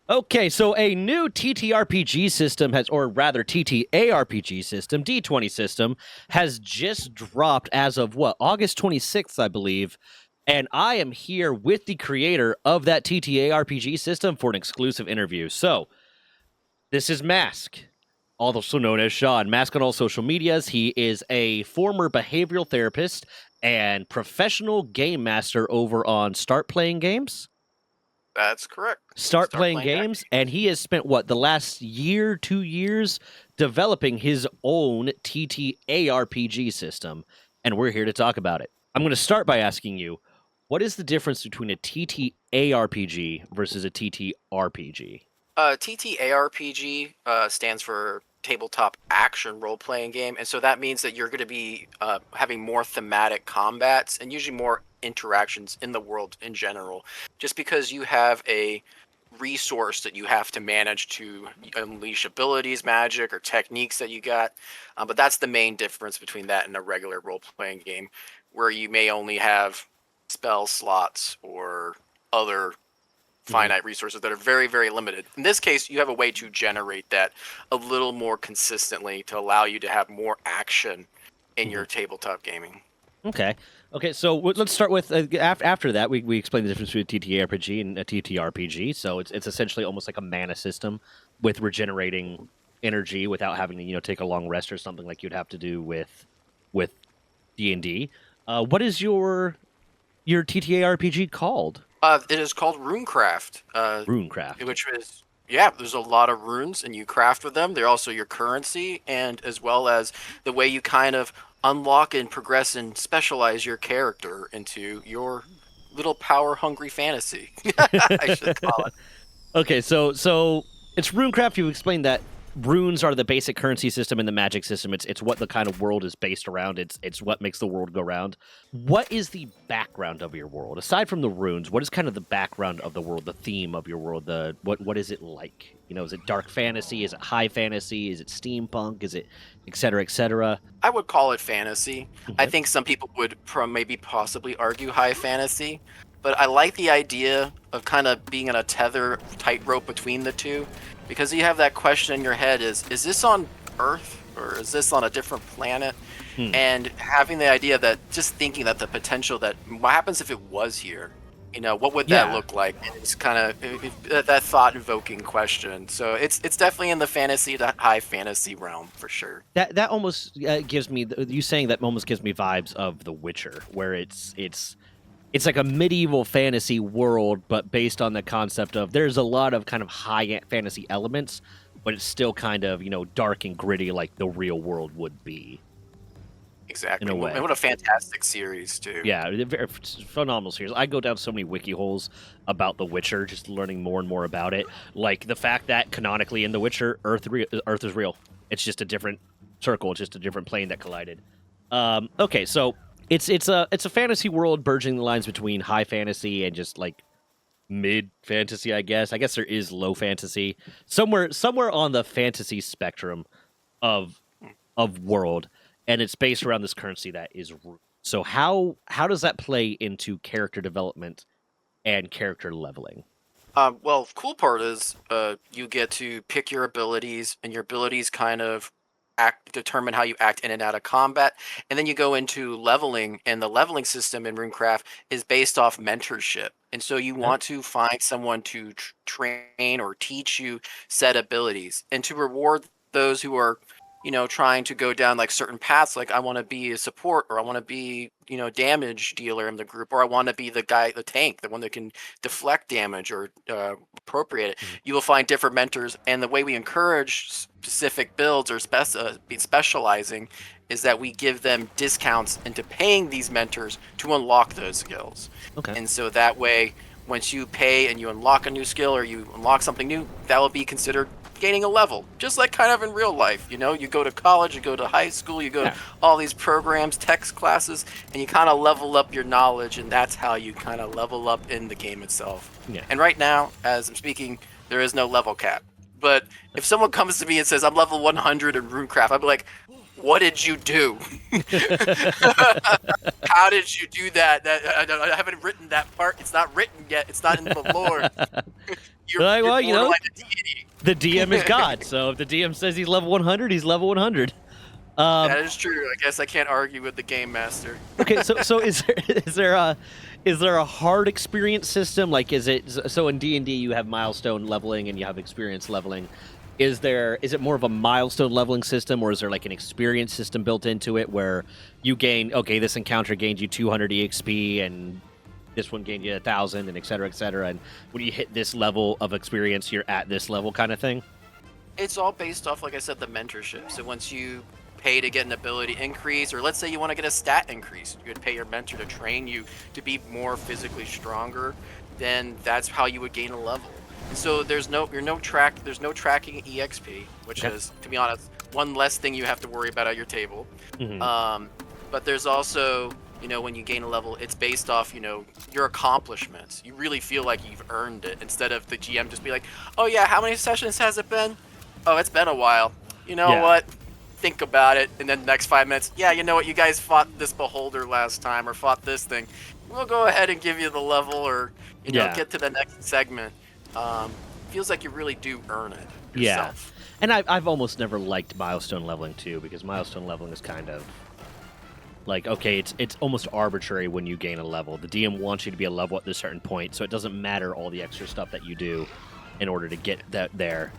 Okay, so a new TTRPG system has, or rather TTARPG system, D20 system, has just dropped as of what, August 26th, I believe. And I am here with the creator of that TTARPG system for an exclusive interview. So, this is Mask, also known as Sean. Mask on all social medias. He is a former behavioral therapist and professional game master over on Start Playing Games. That's correct. Start Start playing playing that games, and he has spent what, the last year, 2 years developing his own TTARPG system, and we're here to talk about it. I'm going to start by asking you, what is the difference between a TTARPG versus a TTRPG? TTARPG stands for tabletop action role playing game, and so that means that you're going to be having more thematic combats and usually more interactions in the world in general. Just because you have a resource that you have to manage to unleash abilities, magic, or techniques that you got. But that's the main difference between that and a regular role playing game, where you may only have spell slots or other finite resources that are very, very limited. In this case, you have a way to generate that a little more consistently to allow you to have more action in your tabletop gaming. Okay. Okay, so let's start with after that. We explained the difference between a TTRPG and a TTRPG. So it's essentially almost like a mana system with regenerating energy without having to take a long rest or something like you'd have to do with D&D. What is your TTRPG called? It is called Runecraft. Runecraft. Which is, yeah, there's a lot of runes and you craft with them. They're also your currency, and as well as the way you kind of unlock and progress and specialize your character into your little power hungry fantasy. I should call it. Okay, so it's Runecraft. You explained that runes are the basic currency system in the magic system. It's what the kind of world is based around. It's what makes the world go round. What is the background of your world aside from the runes? What is kind of the background of the world, the theme of your world? What is it like? Is it dark fantasy? Is it high fantasy? Is it steampunk? Is it et cetera, et cetera? I would call it fantasy. I Okay. think some people would maybe possibly argue high fantasy, but I like the idea of kind of being in a tightrope between the two, because you have that question in your head: is this on Earth or is this on a different planet? Hmm. And having the idea that, just thinking that the potential that what happens if it was here, what would that Yeah. look like? And it's kind of that thought-invoking question. So it's definitely in the fantasy to high fantasy realm for sure. That almost gives me you saying that almost gives me vibes of The Witcher, where it's like a medieval fantasy world, but based on the concept of there's a lot of kind of high fantasy elements, but it's still kind of dark and gritty like the real world would be. Exactly. In a way. And what a fantastic series too. Yeah, phenomenal series. I go down so many wiki holes about The Witcher, just learning more and more about it. Like the fact that canonically in The Witcher, Earth is real. It's just a different circle. It's just a different plane that collided. Okay, so it's a fantasy world burgeoning the lines between high fantasy and just like mid fantasy. I guess there is low fantasy somewhere on the fantasy spectrum of world. And it's based around this currency that is root. So how does that play into character development and character leveling? Well, cool part is you get to pick your abilities, and your abilities kind of determine how you act in and out of combat. And then you go into leveling, and the leveling system in Runecraft is based off mentorship. And so you Okay. want to find someone to train or teach you said abilities, and to reward those who are trying to go down like certain paths, like I want to be a support, or I want to be damage dealer in the group, or I want to be the tank, the one that can deflect damage or appropriate it. Mhm. You will find different mentors, and the way we encourage specific builds or specializing is that we give them discounts into paying these mentors to unlock those skills. Okay. And so that way, once you pay and you unlock a new skill or you unlock something new, that will be considered gaining a level, just like kind of in real life. You go to college, you go to high school, you go Yeah. to all these programs, text classes, and you kind of level up your knowledge, and that's how you kind of level up in the game itself. Yeah. And right now, as I'm speaking, there is no level cap. But if someone comes to me and says I'm level 100 in Runecraft, I'd be like, What did you do? How did you do that? I haven't written that part. It's not written yet. It's not in the lore. Like, You're well, borderline a deity. the DM is God, so if the DM says he's level 100, he's level 100. That is true. I guess I can't argue with the game master. Okay, so is there a hard experience system? Like, is it so in D&D you have milestone leveling and you have experience leveling? Is it more of a milestone leveling system, or is there like an experience system built into it where you gain, okay, this encounter gained you 200 EXP and this one gained you 1,000 and et cetera, and when you hit this level of experience, you're at this level kind of thing? It's all based off, like I said, the mentorship. So once you pay to get an ability increase, or let's say you want to get a stat increase, you would pay your mentor to train you to be more physically stronger, then that's how you would gain a level. And so there's no tracking EXP, which Okay. is, to be honest, one less thing you have to worry about at your table. Mm-hmm. But there's also, when you gain a level, it's based off, your accomplishments. You really feel like you've earned it, instead of the GM just be like, oh yeah, how many sessions has it been? Oh, it's been a while. You know Yeah. what? Think about it, and then the next 5 minutes, yeah, you know what? You guys fought this beholder last time, or fought this thing. We'll go ahead and give you the level, or Yeah. get to the next segment. Feels like you really do earn it Yeah. yourself. And I've almost never liked milestone leveling too, because milestone leveling is kind of like, okay, it's almost arbitrary when you gain a level. The DM wants you to be a level at this certain point, so it doesn't matter all the extra stuff that you do in order to get that there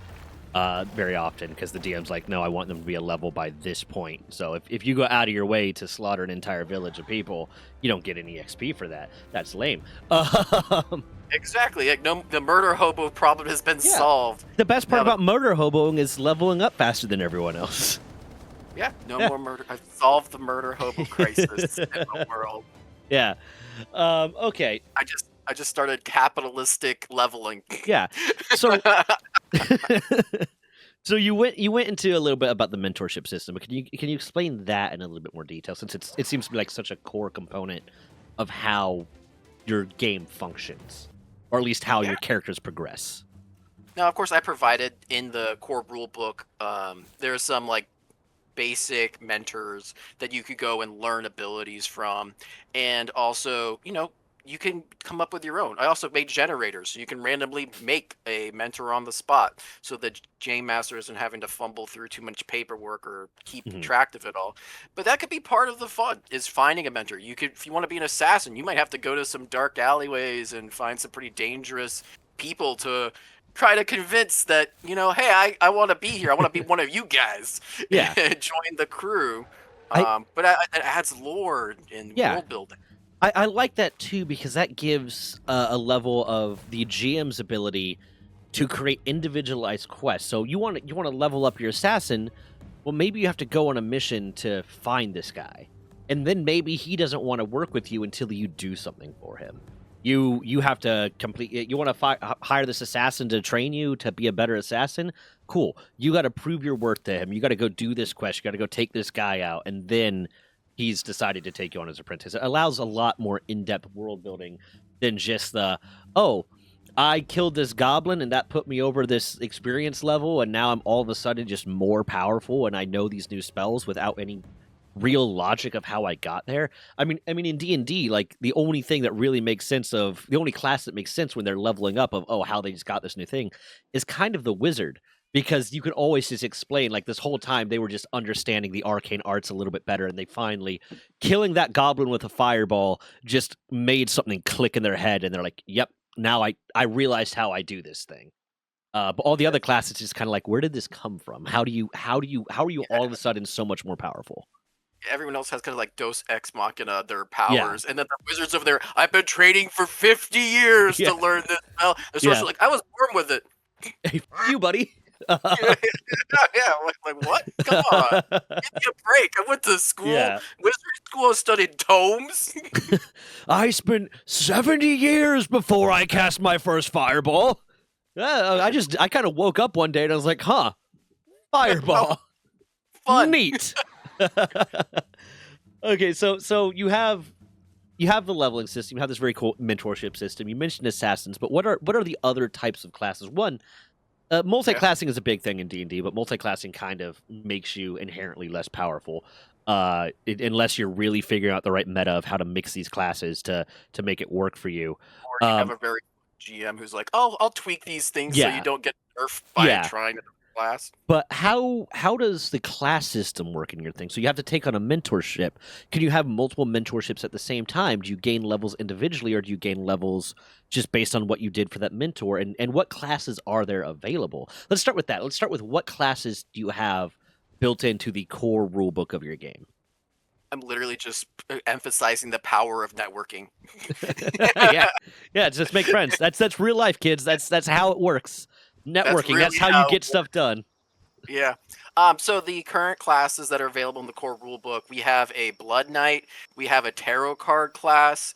very often, because the DM's like, no, I want them to be a level by this point. So if you go out of your way to slaughter an entire village of people, you don't get any XP for that. That's lame. Exactly. Like, no, the murder hobo problem has been Yeah. solved. The best part Now about murder hoboing is leveling up faster than everyone else. Yeah, no more murder. I've solved the murder hobo crisis in the world. Yeah. Okay. I just started capitalistic leveling. Yeah. So so you went into a little bit about the mentorship system, but can you explain that in a little bit more detail, since it seems to be like such a core component of how your game functions, or at least how your characters progress? Now, of course, I provided in the core rule book. There's some like basic mentors that you could go and learn abilities from, and also, you can come up with your own. I also made generators, so you can randomly make a mentor on the spot, so that game master isn't having to fumble through too much paperwork or keep Mhm. track of it all. But that could be part of the fun, is finding a mentor. You could, if you want to be an assassin, you might have to go to some dark alleyways and find some pretty dangerous people to try to convince that, hey, I want to be here. I want to be one of you guys. Yeah. Join the crew. I But it adds lore and Yeah. world building. I like that too, because that gives a level of the GM's ability to create individualized quests. So you want to level up your assassin. Well, maybe you have to go on a mission to find this guy, and then maybe he doesn't want to work with you until you do something for him. You have to complete. You want to hire this assassin to train you to be a better assassin. Cool. You got to prove your worth to him. You got to go do this quest. You got to go take this guy out, and then he's decided to take you on as apprentice. It allows a lot more in-depth world building than just I killed this goblin and that put me over this experience level, and now I'm all of a sudden just more powerful and I know these new spells without any real logic of how I got there. I mean in D&D, like the only thing that really makes sense, of the only class that makes sense when they're leveling up of how they just got this new thing, is kind of the wizard, because you can always just explain, like, this whole time they were just understanding the arcane arts a little bit better, and they finally, killing that goblin with a fireball just made something click in their head, and they're like, yep, now I realized how I do this thing. But all the other classes just kind of like, where did this come from? How are you all of a sudden so much more powerful? Everyone else has kind of like Dos Ex Machina, their powers, and then the wizards over there. I've been training for 50 years Yeah. to learn this spell. The sorcerer's like, I was born with it. Hey, you, buddy. Yeah, like what? Come on, give me a break. I went to school, wizard school, and studied tomes. I spent 70 years before I cast my first fireball. I kind of woke up one day and I was like, huh, fireball. Fun. Neat. Okay, so you have the leveling system. You have this very cool mentorship system. You mentioned assassins, but what are the other types of classes? One, Yeah. Multi-classing is a big thing in D&D, but multi-classing kind of makes you inherently less powerful, unless you're really figuring out the right meta of how to mix these classes to make it work for you. Or you have Um, a very GM who's like, "Oh, I'll tweak these things so you yeah, don't get nerfed by yeah. trying to class." But how does the class system work in your thing? So you have to take on a mentorship. Can you have multiple mentorships at the same time? Do you gain levels individually, or do you gain levels just based on what you did for that mentor? And what classes are there available? Let's start with that. Let's start with what classes do you have built into the core rule book of your game? I'm literally just emphasizing the power of networking. Yeah, yeah. Just make friends. That's real life, kids. That's how it works. That's Networking. That's really how you how. get stuff done. Yeah. So the current classes that are available in the core rulebook, we have a Blood Knight, we have a Tarot card class,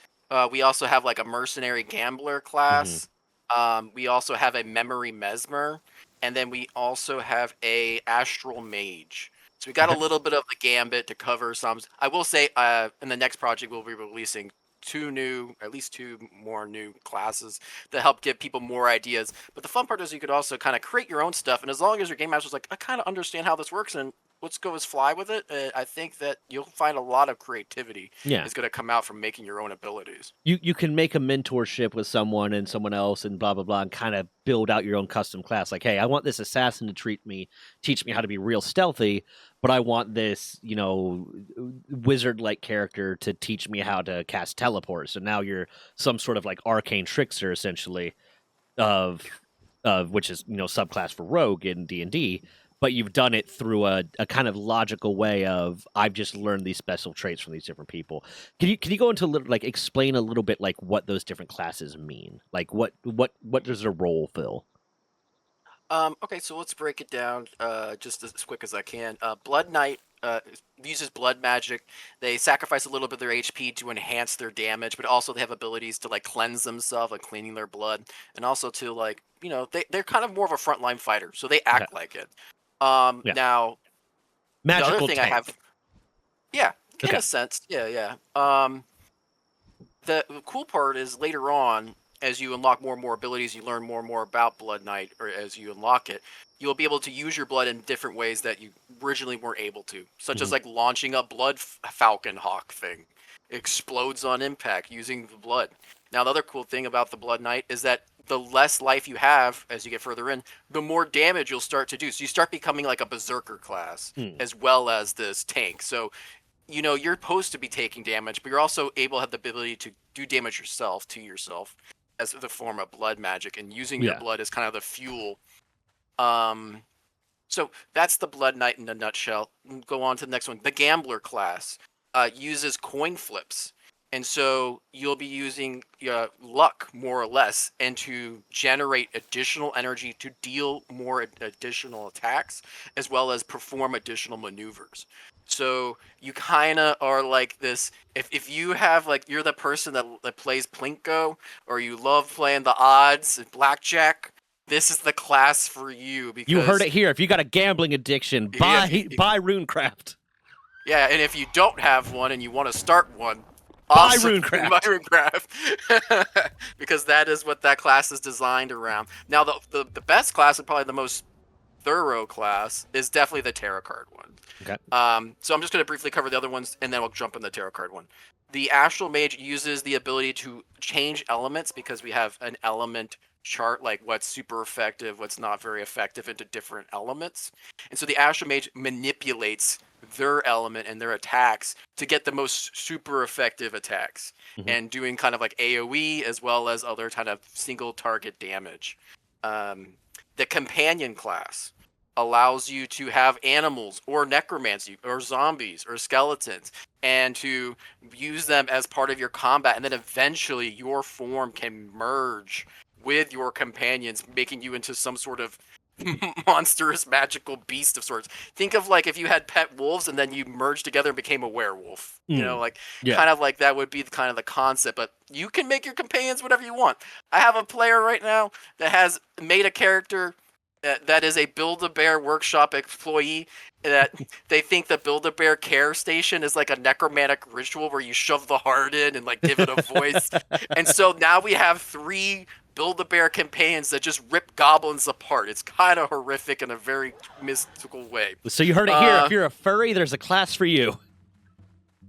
we also have like a Mercenary Gambler Hmm. class, we also have a Memory Mesmer, and then we also have a Astral Mage. So we got a Okay. little bit of the gambit to cover some. I will say, in the next project, we'll be releasing at least two more new classes to help give people more ideas. But the fun part is you could also kind of create your own stuff, and as long as your game master's like, I kind of understand how this works, and let's go as fly with it, I think that you'll find a lot of creativity Yeah. is going to come out from making your own abilities. You can make a mentorship with someone and someone else and blah blah blah and kind of build out your own custom class. Like, hey, I want this assassin to teach me how to be real stealthy, but I want this, wizard like character to teach me how to cast teleport. So now you're some sort of like arcane trickster essentially of which is subclass for rogue in D&D, but you've done it through a kind of logical way of I've just learned these special traits from these different people. Can you go into like explain a little bit like what those different classes mean? Like what does their role fill? Okay, so let's break it down just as quick as I can. Blood Knight uses blood magic. They sacrifice a little bit of their HP to enhance their damage, but also they have abilities to like cleanse themselves, like cleaning their blood, and also to like they're kind of more of a frontline fighter, so they Okay. act like it. Yeah. Now the other Magical thing I tank. have, yeah, in Okay. a sense, yeah. The cool part is later on, as you unlock more and more abilities, you learn more and more about Blood Knight, or as you unlock it, you'll be able to use your blood in different ways that you originally weren't able to, such as Hmm. like launching a blood falcon hawk thing. It explodes on impact using the blood. Now, the other cool thing about the Blood Knight is that the less life you have as you get further in, the more damage you'll start to do. So you start becoming like a berserker class Hmm. as well as this tank. So you're supposed to be taking damage, but you're also able to have the ability to do damage yourself to yourself as the form of blood magic, and using your Yeah. blood as kind of the fuel. Um, so that's the Blood Knight in a nutshell. Go on to the next one. The Gambler class uses coin flips. And so you'll be using luck, more or less, and to generate additional energy to deal more additional attacks, as well as perform additional maneuvers. So you kind of are like this. If you have like you're the person that plays Plinko, or you love playing the odds and blackjack, this is the class for you You heard because it here. If you got a gambling addiction, yeah, if you, buy Runecraft. yeah, and if you don't have one and you want to start one, Buy awesome, Runecraft. Minecraft, because that is what that class is designed around. Now, the best class and probably the most thorough class is definitely the tarot card one. Okay. So I'm just going to briefly cover the other ones, and then we'll jump in the tarot card one. The Astral Mage uses the ability to change elements because we have an element chart, like what's super effective, what's not very effective, into different elements. And so the Astral Mage manipulates their element and their attacks to get the most super effective attacks, Hmm. and doing kind of like AoE as well as other kind of single target damage. Um, the Companion class allows you to have animals or necromancy or zombies or skeletons, and to use them as part of your combat, and then eventually your form can merge with your companions, making you into some sort of monstrous magical beast of sorts. Think of like if you had pet wolves and then you merged together and became a werewolf. Mm. Like Yeah. kind of like that would be kind of the concept, but you can make your companions whatever you want. I have a player right now that has made a character that is a Build-A-Bear Workshop employee, that they think the Build-A-Bear care station is like a necromantic ritual where you shove the heart in and like give it a voice. And so now we have three Build-A-Bear companions that just rip goblins apart. It's kind of horrific in a very mystical way. So you heard it here. If you're a furry, there's a class for you.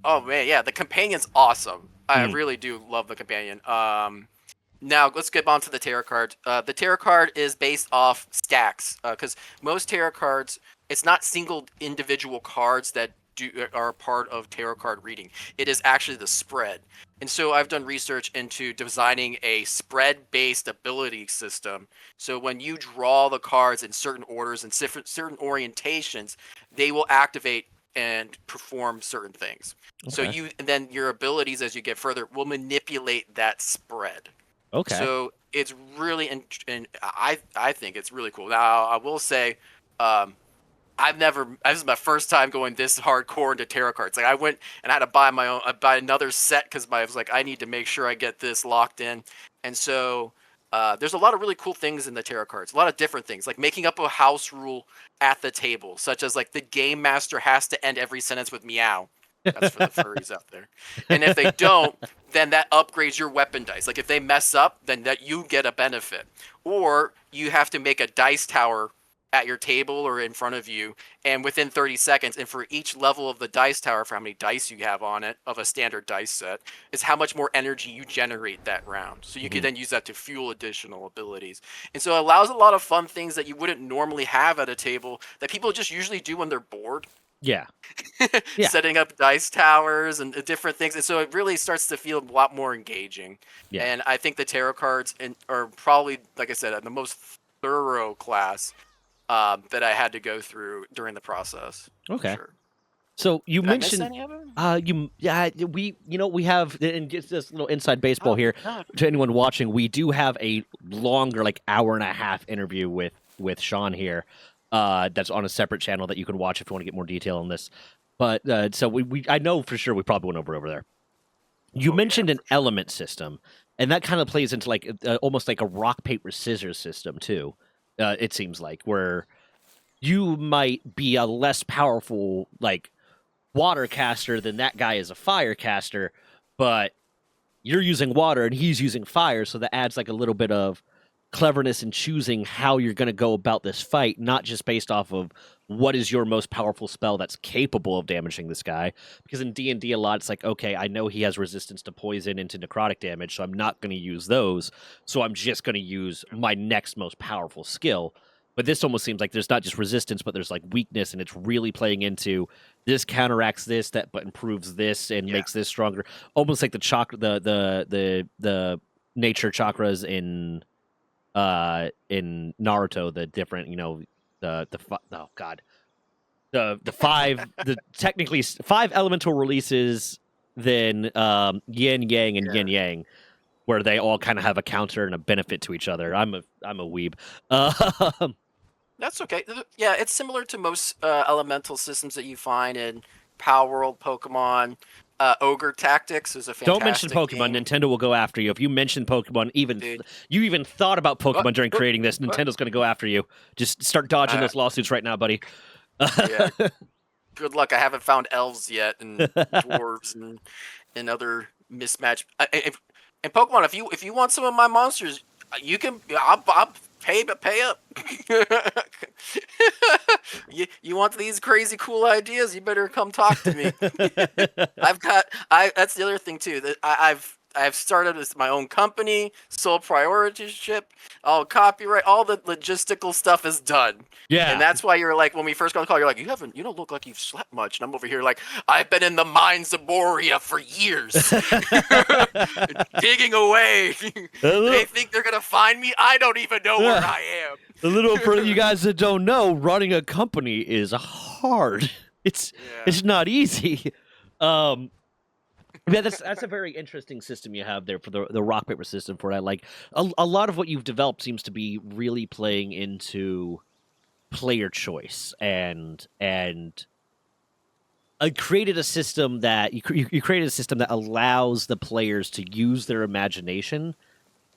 Oh man, yeah, the companion's awesome. I Mm. really do love the companion. Now let's get on to the tarot card. The tarot card is based off stacks, because most tarot cards, it's not single individual cards that are part of tarot card reading. It is actually the spread. And so I've done research into designing a spread-based ability system. So when you draw the cards in certain orders and certain orientations, they will activate and perform certain things. So Okay. and then your abilities as you get further will manipulate that spread. Okay. So it's really, and I think it's really cool. Now I will say, this is my first time going this hardcore into tarot cards. Like I went and I had to buy another set because I was like, I need to make sure I get this locked in. And so there's a lot of really cool things in the tarot cards. A lot of different things, like making up a house rule at the table, such as like the game master has to end every sentence with meow. That's for the furries out there. And if they don't, then that upgrades your weapon dice. Like if they mess up, then that you get a benefit. Or you have to make a dice tower at your table or in front of you, and within 30 seconds, and for each level of the dice tower, for how many dice you have on it of a standard dice set, is how much more energy you generate that round. So you can then use that to fuel additional abilities. And so it allows a lot of fun things that you wouldn't normally have at a table that people just usually do when they're bored. Yeah. Yeah. Setting up dice towers and different things. And so it really starts to feel a lot more engaging. Yeah. And I think the tarot cards are probably, like I said, the most thorough class that I had to go through during the process. Okay. Sure. So you Did mentioned I miss any of them? we have, and just this little inside baseball here No. to anyone watching. We do have a longer, like hour and a half interview with Sean here. That's on a separate channel that you can watch if you want to get more detail on this. But so I know for sure we probably went over there. You mentioned an element system, and that kind of plays into like almost like a rock paper scissors system too. It seems like where you might be a less powerful like water caster than that guy is a fire caster, but you're using water and he's using fire, so that adds like a little bit of cleverness in choosing how you're going to go about this fight, not just based off of what is your most powerful spell that's capable of damaging this guy. Because in D&D a lot, it's like, okay, I know he has resistance to poison and to necrotic damage, so I'm not going to use those. So I'm just going to use my next most powerful skill. But this almost seems like there's not just resistance, but there's like weakness, and it's really playing into this counteracts this, that but improves this and makes this stronger. Almost like the chakra, the nature chakras in Naruto, the different, the five, the technically 5 elemental releases, then yin yang and yin yang, where they all kind of have a counter and a benefit to each other. I'm a weeb. That's okay. Yeah, it's similar to most elemental systems that you find in Power World, Pokemon. Ogre Tactics is a fantastic Don't mention Pokemon. game. Nintendo will go after you. If you mention Pokemon, you even thought about Pokemon during creating this, Nintendo's going to go after you. Just start dodging those lawsuits right now, buddy. Yeah. Good luck. I haven't found elves yet, and dwarves, and other mismatched. And Pokemon, if you want some of my monsters, you can. I'll pay up. You want these crazy cool ideas? You better come talk to me. That's the other thing too. That I've started with my own company, sole proprietorship, all copyright, all the logistical stuff is done. Yeah. And that's why you're like, when we first got the call, you're like, you don't look like you've slept much. And I'm over here like, I've been in the mines of Moria for years. Digging away. They think they're going to find me? I don't even know where I am. A little for you guys that don't know, running a company is hard. It's not easy. Yeah, that's a very interesting system you have there for the rock paper system for it. I like a lot of what you've developed seems to be really playing into player choice and created a system that you created a system that allows the players to use their imagination,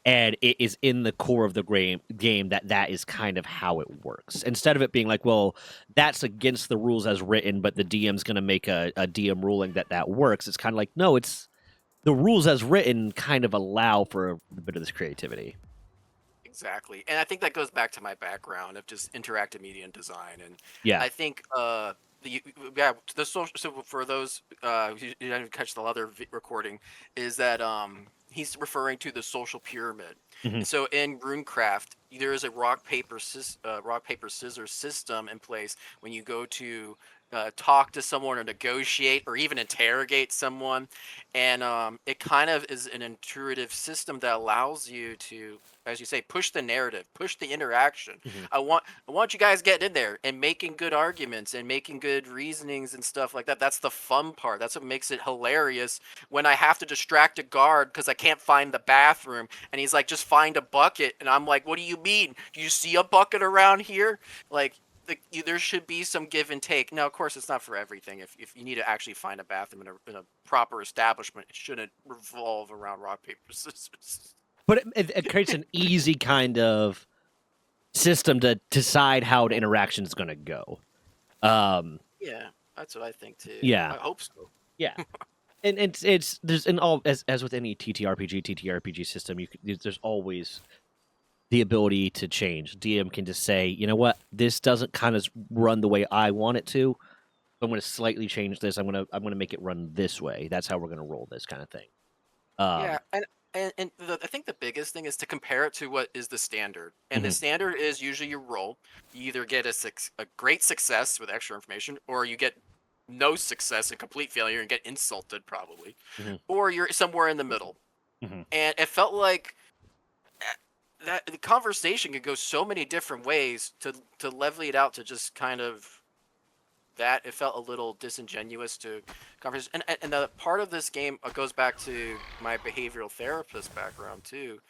and it is in the core of the game that is kind of how it works. Instead of it being like, well, that's against the rules as written, but the DM's going to make a DM ruling that works. It's kind of like, no, it's the rules as written kind of allow for a bit of this creativity. Exactly. And I think that goes back to my background of just interactive media and design. And Yeah. I think the yeah the social, so for those who didn't catch the other recording, is that he's referring to the social pyramid. Hmm. And so in RuneCraft there is a rock paper scissors system in place when you go to talk to someone or negotiate or even interrogate someone, and it kind of is an intuitive system that allows you to, as you say, push the narrative, push the interaction. Hmm. I want you guys getting in there and making good arguments and making good reasonings and stuff like that. That's the fun part. That's what makes it hilarious when I have to distract a guard because I can't find the bathroom, and he's like, "Just find a bucket," and I'm like, "What do you mean? Do you see a bucket around here?" Like, there should be some give and take. Now, of course, it's not for everything. If you need to actually find a bathroom in a proper establishment, it shouldn't revolve around rock paper scissors. But it creates an easy kind of system to decide how an interaction is going to go. Yeah, that's what I think too. Yeah. I hope so. Yeah. And it's there's in all as with any TTRPG system, there's always the ability to change. DM can just say, you know what, this doesn't kind of run the way I want it to. I'm going to slightly change this. I'm gonna make it run this way. That's how we're going to roll this kind of thing. Yeah, and I think the biggest thing is to compare it to what is the standard. And the Mhm, standard is usually you roll. You either get a great success with extra information, or you get no success and complete failure and get insulted probably, mhm, or you're somewhere in the middle. mhm. And it felt like that the conversation could go so many different ways to level it out to just kind of that. It felt a little disingenuous to conversation. And the part of this game goes back to my behavioral therapist background too,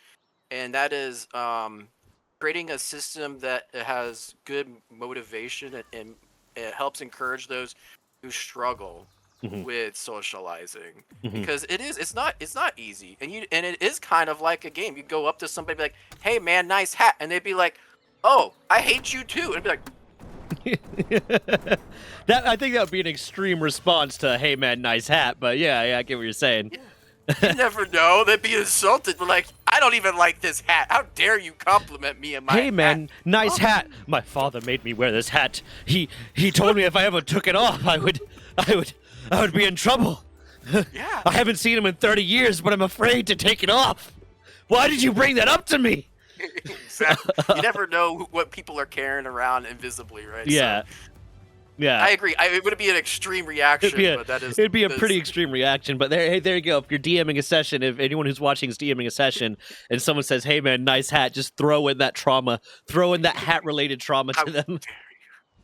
and that is creating a system that has good motivation, and it helps encourage those who struggle Mhm, with socializing, mhm. because it's not easy, and it is kind of like a game. You go up to somebody, be like, "Hey man, nice hat," and they'd be like, "Oh, I hate you too," and be like, That I think that would be an extreme response to "Hey man, nice hat," but yeah, I get what you're saying. "Yeah, you never know." They'd be insulted, but like, "I don't even like this hat. How dare you compliment me in my Hey hat?" man, nice Oh, hat. My father made me wear this hat. He told me if I ever took it off, I would be in trouble. yeah. I haven't seen him in 30 years, but I'm afraid to take it off. Why did you bring that up to me? Exactly. You never know what people are carrying around invisibly, right? So Yeah, yeah. I agree. It would be an extreme It'd be reaction, a but that is it'd be a this. pretty extreme reaction, but there you go. If you're DMing a session, if anyone who's watching is DMing a session, and someone says, "Hey man, nice hat," just throw in that trauma, throw in that hat related trauma How to them. dare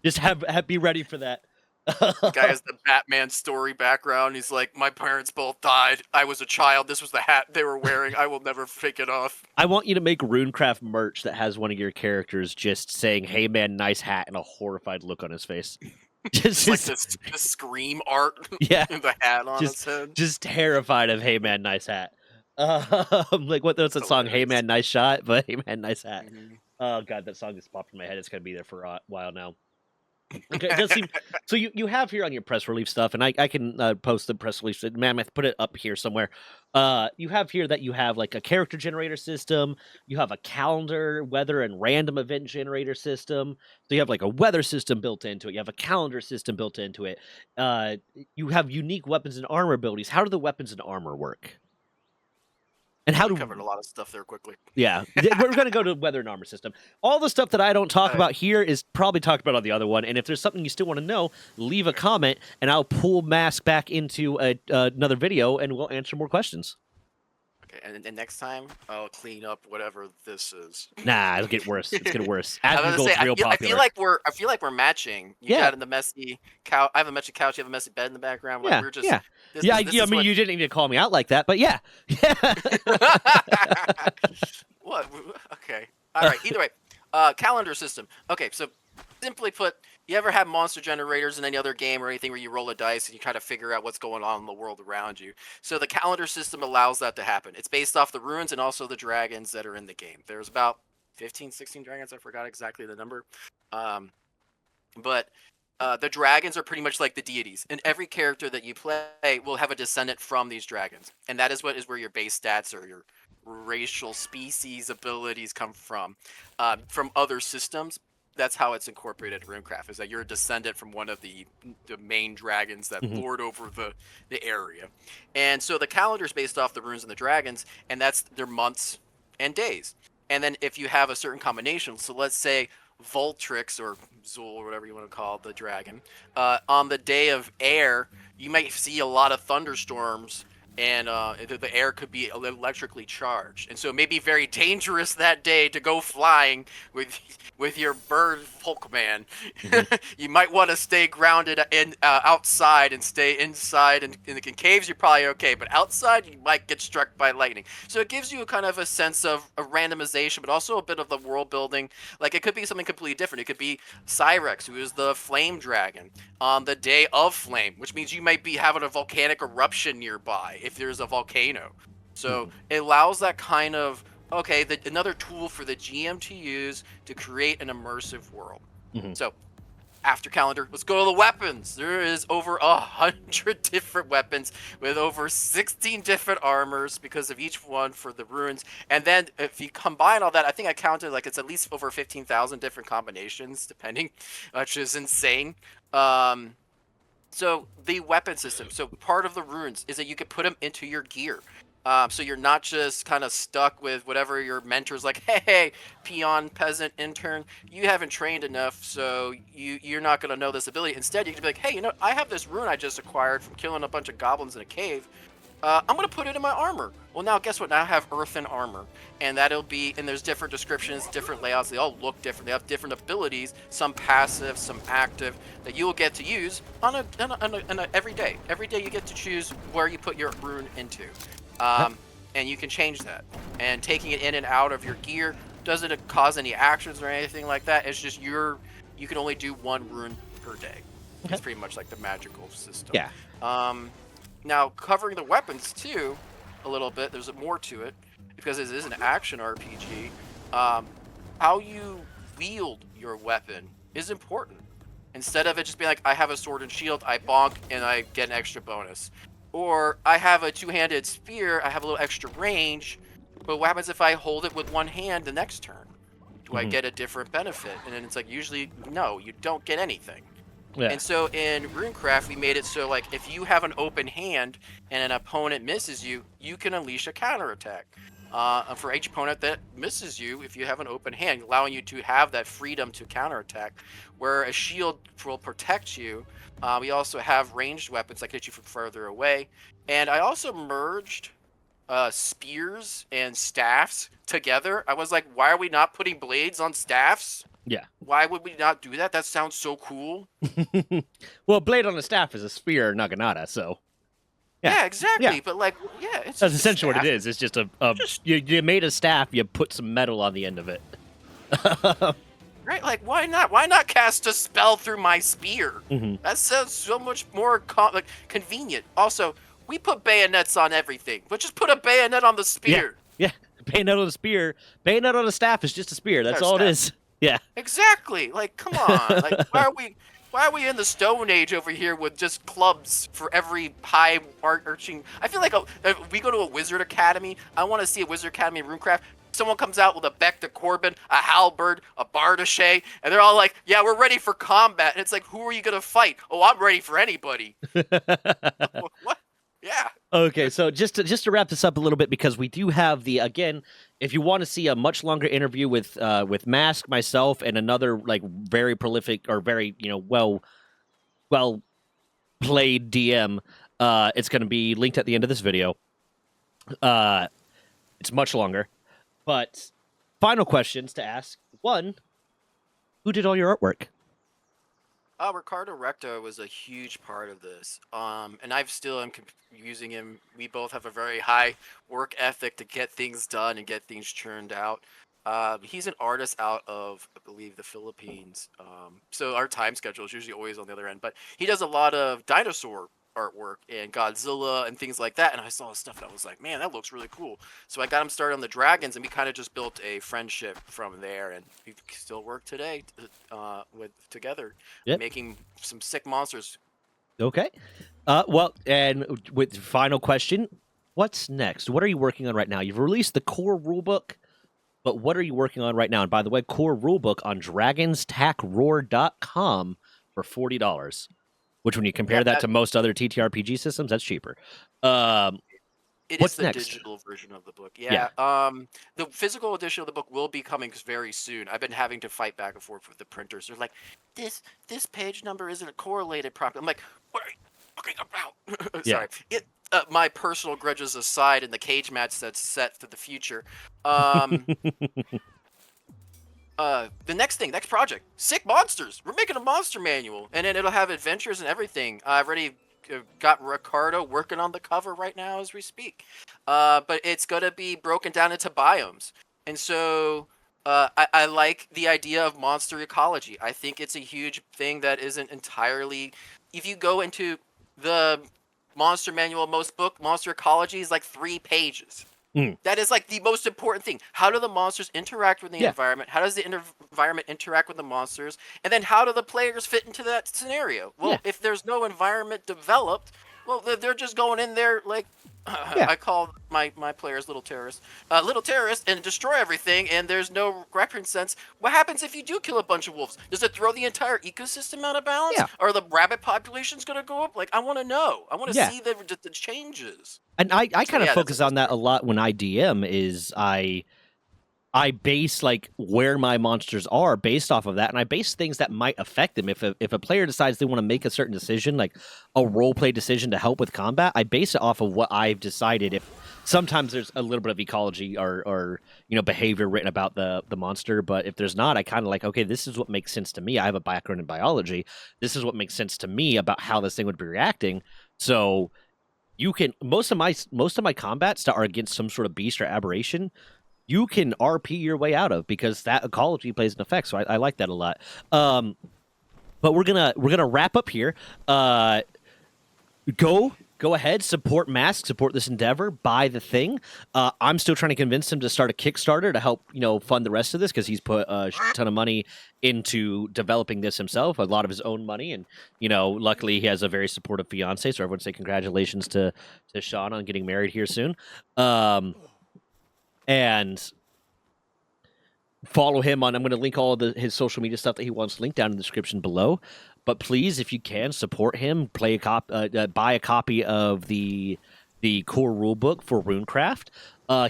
Just have be ready for that. the guy has the Batman story background. He's like, "My parents both died. I was a child. This was the hat they were wearing. I will never take it off." I want you to make RuneCraft merch that has one of your characters just saying, "Hey man, nice hat," and a horrified look on his face. Just like this scream art Yeah, and the hat on just its head. just terrified of "Hey man, nice hat." Like what's It's that song? "Hey hilarious. man, nice shot," but "Hey man, nice hat." Mhm. Oh god, that song just popped in my head. It's gonna be there for a while now. Okay, it does seem so. You have here on your press release stuff, and I can post the press release. Mammoth, put it up here somewhere. You have here that you have like a character generator system. You have a calendar, weather, and random event generator system. So you have like a weather system built into it. You have a calendar system built into it. You have unique weapons and armor abilities. How do the weapons and armor work? And how We covered a do lot of stuff there quickly. yeah, we're going to go to weather and armor system. All the stuff that I don't talk Alright, about here is probably talked about on the other one. And if there's something you still want to know, leave a okay. comment, and I'll pull Mask back into another video, and we'll answer more questions. Okay, and next time I'll clean up whatever this is. Nah, it'll get worse. It's getting worse. I was Admin gonna say, Gold's real I feel popular. like we're matching. You Yeah, got in the messy couch. I have a messy couch. You have a messy bed in the background. Like yeah, we're just yeah, this yeah. is this I is mean, what. you didn't need to call me out like that, but yeah, yeah. What? Okay. All right. Either way, calendar system. Okay, so simply put, you ever have monster generators in any other game or anything where you roll a dice and you try to figure out what's going on in the world around you? So the calendar system allows that to happen. It's based off the runes and also the dragons that are in the game. There's about 15, 16 dragons. I forgot exactly the number. Um, but the dragons are pretty much like the deities, and every character that you play will have a descendant from these dragons, and that is what is where your base stats or your racial species abilities come from other systems. That's how it's incorporated in RuneCraft, is that you're a descendant from one of the main dragons that Mhm. lord over the area. And so the calendar is based off the runes and the dragons, and that's their months and days. And then if you have a certain combination, so let's say Voltrix or Zul or whatever you want to call the dragon, on the day of air, you might see a lot of thunderstorms, and the air could be electrically charged, and so it may be very dangerous that day to go flying with your bird Pokemon. Mhm. You might want to stay grounded in outside and stay inside. And in caves, you're probably okay, but outside, you might get struck by lightning. So it gives you a kind of a sense of a randomization, but also a bit of the world building. Like it could be something completely different. It could be Cyrex, who is the flame dragon, on the day of flame, which means you might be having a volcanic eruption nearby if there's a volcano. So Mhm. it allows that kind of okay, another tool for the GM to use to create an immersive world. Mhm. So after calendar, let's go to the weapons. There is over 100 different weapons with over 16 different armors because of each one for the runes. And then if you combine all that, I think I counted like it's at least over 15,000 different combinations, depending, which is insane. Um, so the weapon system. So part of the runes is that you can put them into your gear. So you're not just kind of stuck with whatever your mentor's like, hey, peon, peasant, intern, you haven't trained enough, so you're not gonna know this ability. Instead, you can be like, hey, I have this rune I just acquired from killing a bunch of goblins in a cave. I'm gonna put it in my armor. Well, now guess what? Now I have earthen armor, and that'll be. And there's different descriptions, different layouts. They all look different. They have different abilities. Some passive, some active that you will get to use on a every day. Every day you get to choose where you put your rune into, Okay. and you can change that. And taking it in and out of your gear doesn't cause any actions or anything like that. It's just you can only do one rune per day. Okay. It's pretty much like the magical system. Yeah. Um, Now, covering the weapons too, a little bit. There's more to it because it is an action RPG. Um, how you wield your weapon is important. Instead of it just being like, I have a sword and shield, I bonk and I get an extra bonus, or I have a two-handed spear, I have a little extra range. But what happens if I hold it with one hand the next turn? Do I Mhm. get a different benefit? And then it's like usually no, you don't get anything. Yeah. And so in RuneCraft, we made it so like if you have an open hand and an opponent misses you, you can unleash a counterattack. And for each opponent that misses you, if you have an open hand, allowing you to have that freedom to counterattack, where a shield will protect you. We also have ranged weapons that hit you from further away. And I also merged spears and staffs together. I was like, why are we not putting blades on staffs? Yeah. Why would we not do that? That sounds so cool. Well, blade on a staff is a spear, naginata. So yeah, Yeah, yeah. exactly. But like, yeah, it's That's just a essentially what it staff. is. It's just a Just you made a staff. You put some metal on the end of it. right. Like, why not? Why not cast a spell through my spear? Hmm. That sounds so much more like convenient. Also, we put bayonets on everything, but just put a bayonet on the Yeah. spear. Yeah. Bayonet on a spear. Bayonet on a staff is just a spear. That's There's all it staff. is. Yeah. Exactly. Like, come on. Like, why are we? Why are we in the Stone Age over here with just clubs for every high arching? I feel like if we go to a Wizard Academy, I want to see a Wizard Academy of RuneCraft. Someone comes out with a Becta Corbin, a halberd, a Bardache, and they're all like, "Yeah, we're ready for combat." And it's like, who are you gonna fight? Oh, I'm ready for anybody. What? Yeah. Okay, so just to wrap this up a little bit, because we do have the again, if you want to see a much longer interview with Mask, myself, and another like very prolific or very well played DM, it's going to be linked at the end of this video. Uh, it's much longer, but final questions to ask. One, who did all your artwork? Ricardo Recto was a huge part of this. And I've still am using him. We both have a very high work ethic to get things done and get things churned out. He's an artist out of, I believe, the Philippines. So our time schedule is usually always on the other end. But he does a lot of dinosaur artwork and Godzilla and things like that. And I saw his stuff and I was like, man, that looks really cool. So I got him started on the dragons, and we kind of just built a friendship from there. And we still work today with together, Yep. making some sick monsters. Okay. Well, and with final question, What's next? What are you working on right now? You've released the core rulebook, but what are you working on right now? And by the way, core rulebook on dragonstackroar.com for $40. Which, when you Yeah, compare that to most other TTRPG systems, that's cheaper. Um, it is what's the next? digital version of the book. Yeah. Yeah. The physical edition of the book will be coming very soon. I've been having to fight back and forth with the printers. They're like, this page number isn't correlated properly. I'm like, what are you talking about? Yeah. Sorry. My personal grudges aside, and the cage match that's set for the future. Um, the next project, Sick Monsters. We're making a monster manual, and then it'll have adventures and everything. I've already got Ricardo working on the cover right now as we speak. But it's gonna be broken down into biomes, and so I like the idea of monster ecology. I think it's a huge thing that isn't entirely. If you go into the monster manual of most book, monster ecology is like 3 pages. Mm. That is like the most important thing. How do the monsters interact with the Yeah. environment? How does the environment interact with the monsters? And then how do the players fit into that scenario? Well, Yeah. if there's no environment developed, well, they're just going in there like Yeah. I call my players little terrorists, and destroy everything. And there's no reference sense. What happens if you do kill a bunch of wolves? Does it throw the entire ecosystem out of balance? Yeah. Are the rabbit populations going to go up? Like, I want to know. I want to Yeah. see the changes. And I So kind of yeah, that's focus on that a lot when I DM. Is I base like where my monsters are based off of that, and I base things that might affect them. If a player decides they want to make a certain decision, like a role play decision to help with combat, I base it off of what I've decided. If sometimes there's a little bit of ecology or behavior written about the monster, but if there's not, I kind of like, okay, this is what makes sense to me. I have a background in biology. This is what makes sense to me about how this thing would be reacting. So you can most of my combats that are against some sort of beast or aberration, you can RP your way out of, because that ecology plays an effect. So I like that a lot. But we're gonna wrap up here. Go ahead, support Mask, support this endeavor, buy the thing. I'm still trying to convince him to start a Kickstarter to help fund the rest of this, because he's put a ton of money into developing this himself, a lot of his own money, and luckily he has a very supportive fiance. So everyone say congratulations to Sean on getting married here soon. And follow him on. I'm going to link all of his social media stuff that he wants linked down in the description below. But please, if you can, support him. Buy a copy of the core rulebook for Runecraft.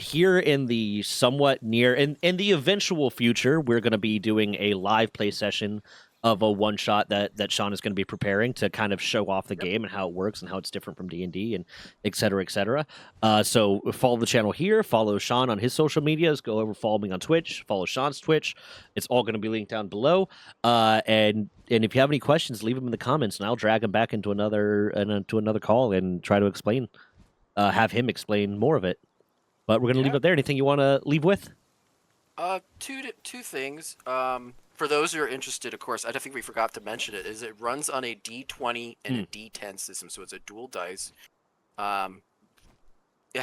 Here in the somewhat near in the eventual future, we're going to be doing a live play session of a one shot that Sean is going to be preparing to kind of show off the game and how it works and how it's different from D&D and et cetera, et cetera. So follow the channel here, follow Sean on his social medias, go over, follow me on Twitch, follow Sean's Twitch. It's all going to be linked down below. And if you have any questions, leave them in the comments, and I'll drag him back into another call and try to explain, have him explain more of it. But we're going to leave it there. Anything you want to leave with? Two things. For those who are interested, of course, I don't think we forgot to mention it, is it runs on a D20 and a D10 system, so it's a dual dice. Yeah,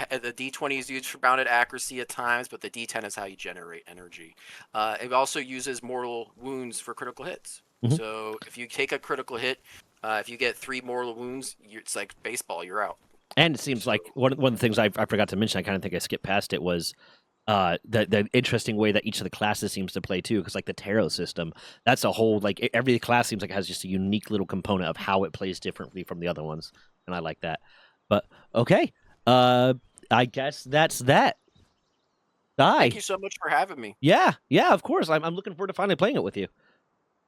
the D20 is used for bounded accuracy at times, but the D10 is how you generate energy. It also uses mortal wounds for critical hits. Mhm. So if you take a critical hit, if you get 3 mortal wounds, it's like baseball, you're out. And it seems like one of the things I forgot to mention, I kind of think I skipped past it, was the interesting way that each of the classes seems to play too, because like the tarot system, that's a whole, like every class seems like it has just a unique little component of how it plays differently from the other ones, and I like that. But okay, I guess that's that. Bye. Thank you so much for having me. Yeah, of course. I'm looking forward to finally playing it with you.